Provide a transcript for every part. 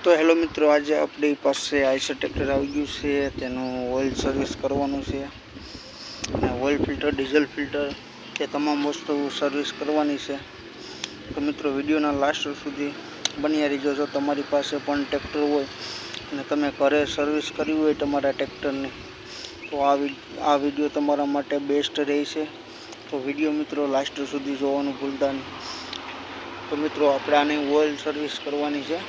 तो हेलो मित्रों, आज अपनी पास आइसर ट्रेक्टर आई गયું છે તેનું ઓઇલ સર્વિસ કરવાનું છે અને ઓઇલ ફિલ્ટર, ડીઝલ ફિલ્ટર તે તમામ વસ્તુ સર્વિસ કરવાની છે। તો મિત્રો વિડિયોના લાસ્ટ સુધી બન્યા રહેજો। જો તમારી પાસે પણ ટ્રેક્ટર હોય અને તમે ઘરે સર્વિસ કરવી હોય તમારા ટ્રેક્ટરની તો આ વિડિયો તમારા માટે બેસ્ટ રહેશે। તો વિડિયો મિત્રો લાસ્ટ સુધી જોવાનું ભૂલતા નહીં। તો મિત્રો આપણે આની ઓઇલ સર્વિસ કરવાની છે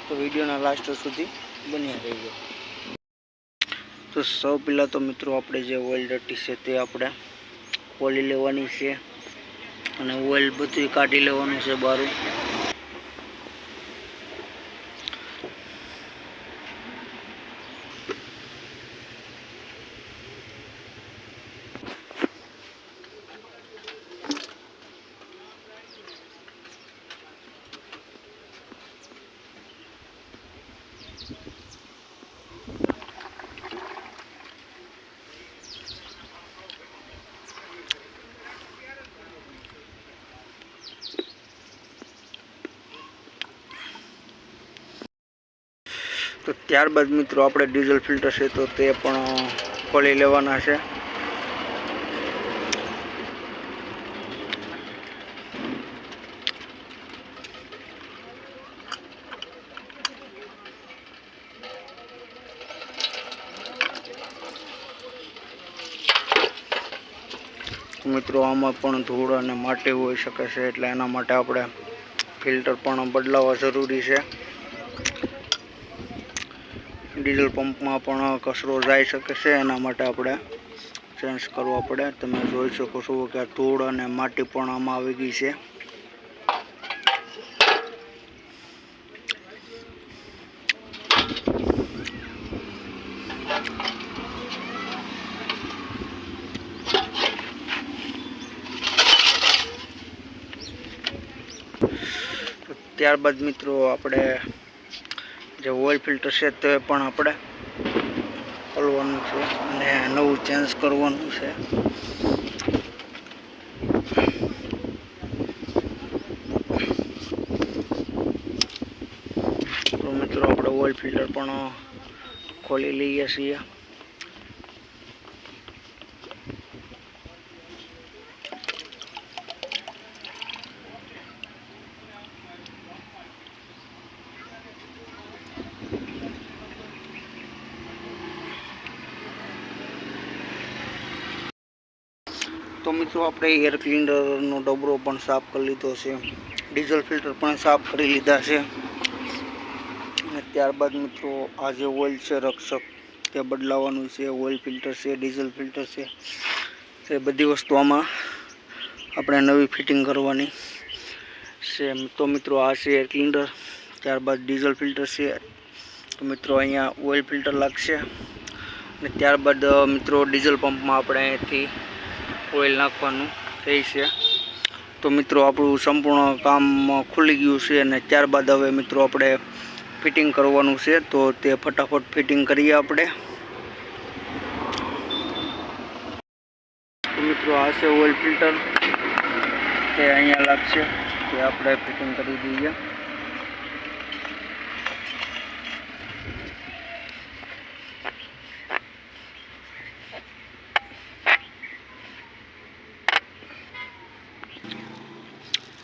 तो वीडियो ना लास्ट सुधी बन्या रहीजो। तो सौ पहला तो मित्रों आपणे जे ऑइल डटी छे ते आपणे खोली लेवानी छे अने ऑइल बधुं काढी लेवानुं छे बारू। तो त्यारबाद मित्रों आपणे डीजल फिल्टर है तो ते पण खोली लेवाना है। मित्रों आमां पण धूळ अने माटी होई शके छे एटले एना माटे आपणे फिल्टर पण बदलावा जरूरी है। डीजल पंप में पण कचरो जाई शके छे एना माटे आपणे चेन्ज करवा पड़े। तमे जोई शको छो के धूळ अने माटी पण आमां आवी गई छे। त्यारबाद मित्रों आपणे जे ऑइल फिल्टर है तो पण आपणे खोलवानुं छे अने नवुं चेन्ज करवानुं छे। तो मित्रों आपणे ऑइल फिल्टर पण खोली लईए छीए। तो मित्रों आपणे एयर क्लीनर नो डबरो पण साफ कर लीधो छे, डीजल फिल्टर पण साफ करी लीधा छे। त्यारबाद मित्रों आ जे ऑइल छे रक्षक ते बदलावानुं छे। ऑइल फिल्टर छे, डीजल फिल्टर छे, ते बधी वस्तु आमां आपणे नवी फिटिंग करवानी छे। तो मित्रों आ छे एयर क्लीनर, त्यारबाद डीजल फिल्टर छे। तो मित्रों अहींया ऑइल फिल्टर लागशे अने त्यारबाद मित्रों डीजल पंप में आपणे अहींथी ऑइल नाखवानुं रहीशे। तो मित्रों आपणुं संपूर्ण काम खुली गयुं छे अने त्यारबाद हवे मित्रों आपणे फिटिंग करवानुं छे। तो ते फटाफट फिटिंग करीए आपणे। तो मित्रों आ छे ऑइल फिल्टर, ते अहींया लागशे, ते आपणे फिटिंग करी दईए।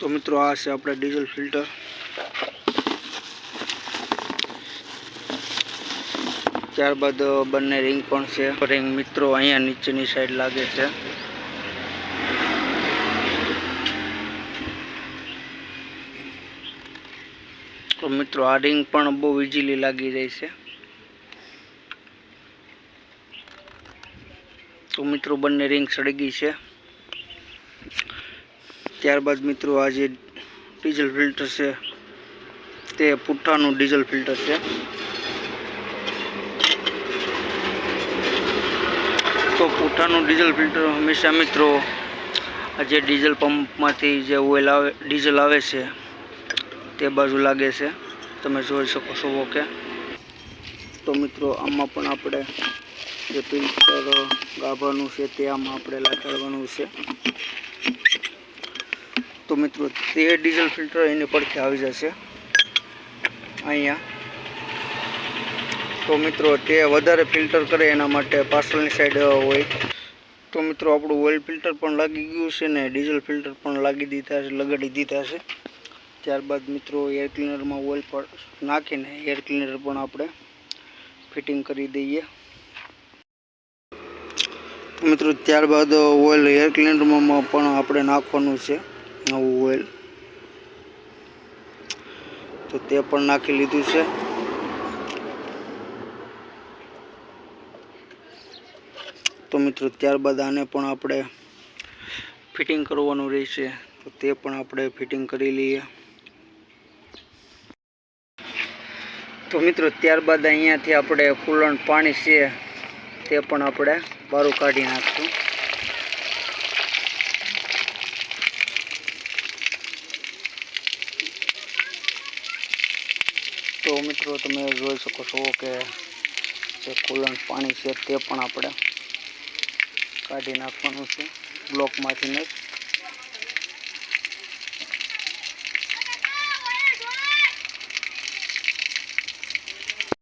तो मित्रों आ छे आपणे डीजल फिल्टर। त्यारबाद बंने रिंग पण छे। रिंग मित्रों अहींया नीचेनी साइड लागे छे। तो मित्रों आ रिंग पण बहु इजीली लागी जाय छे। तो मित्रों बंने रिंग सड़ी गई छे। त्यारबाद मित्रों आ जे डीजल फिल्टर है ते पुट्ठानुं डीजल फिल्टर है। तो पुट्ठानुं डीजल फिल्टर हमेशा मित्रों आज डीजल पंप में जे ऑइल आवे, डीजल आवे छे ते बाजू लागे छे। तमे जोई शको छो के। तो मित्रों आमां पण आपणे जे फिल्टर गाभरानुं छे ते आमां आपणे लागाडवानुं छे। तो मित्रों ते डीजल फिल्टर एनी પડખે આવી જશે। અહીંયા. તો મિત્રો તે વધારે ફિલ્ટર કરે એના માટે પાછળની સાઈડ હોય. તો મિત્રો આપણું ઓઇલ ફિલ્ટર પણ લાગી ગયું છે ને ડીઝલ ફિલ્ટર પણ લગાડી દીધા છે. ત્યારબાદ મિત્રો એર ક્લીનરમાં ઓઇલ પર નાખીને એર ક્લીનર પણ આપણે ફિટિંગ કરી દઈએ. તો મિત્રો ત્યારબાદ ઓઇલ એર ક્લીનરમાં પણ આપણે નાખવાનું છે નવું ઓઇલ. તો તે પણ નાખી લીધું છે. તો મિત્રો ત્યારબાદ આને પણ આપણે ફિટિંગ કરવાનું રહેશે. તો તે પણ આપણે ફિટિંગ કરી લઈએ. તો મિત્રો ત્યારબાદ અહીંયાથી આપણે કુલન્ટ પાણી છે તે પણ આપણે બહાર કાઢી નાખશું. તો મિત્રો તમે જોઈ શકો છો કે જે કુલન્ટ પાણી છે તે પણ આપણે કાઢી નાખવાનું છે બ્લોકમાંથી જ.